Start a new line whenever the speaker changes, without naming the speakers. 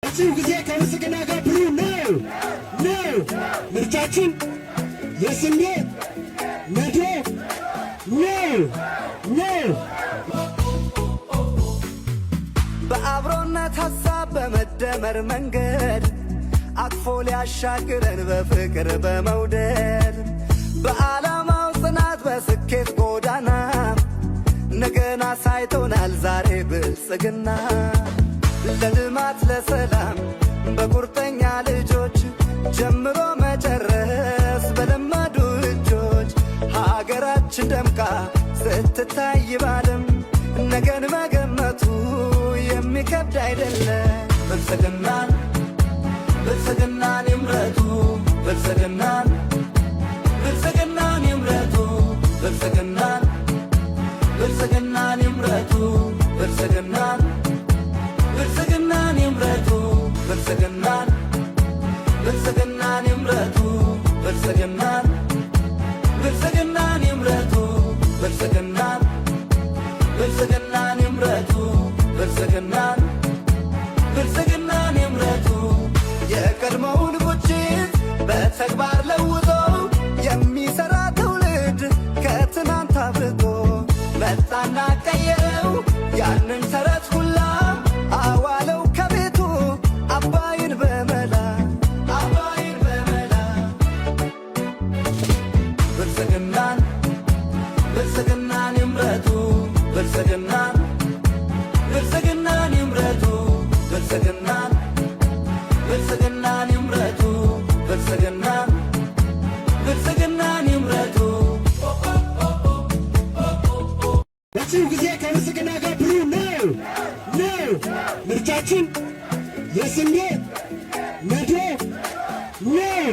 እዚህ ጊዜ ከብልጽግና ጋር ብሉ ነው ምርጫችን የስንዴ ነዶ ነው።
በአብሮነት ሐሳብ በመደመር መንገድ አቅፎ ሊያሻግረን በፍቅር በመውደድ በዓላማው ጽናት በስኬት ጎዳና ነገን አሳይቶናል ዛሬ ብልጽግና ለልማት ለሰላም በቁርጠኛ ልጆች ጀምሮ መጨረስ በለመዱ እጆች ሀገራችን ደምቃ ስትታይ ባለም ነገን መገመቱ የሚከብድ አይደለም። ብልጽግናን ይምረጡ ብልጽግናን ይምረጡ ብልጽግናን ይምረጡ ብልጽግናን ይምረጡ ብልጽግናን ይምረጡ ብልጽግናን ይምረጡ ብልጽግናን ይምረጡ ብልጽግናን ይምረጡ የቀድሞውን ቁጭት በተግባር ለውጦ የሚሠራ ትውልድ ከትናንት አብልጦ መጣና ቀየረው ያንን ተረት ሁላ አዋለው ከቤቱ አባይን በመላ ብልጽግናን ይምረጡ ብልጽግናን ይምረጡ ብልጽግናን ይምረጡ ብልጽግናን ይምረጡ
በዚህ ጊዜ ከብልጽግና ጋር ብሉ ነው ምርጫችን የስንዴ ነዶ ነው።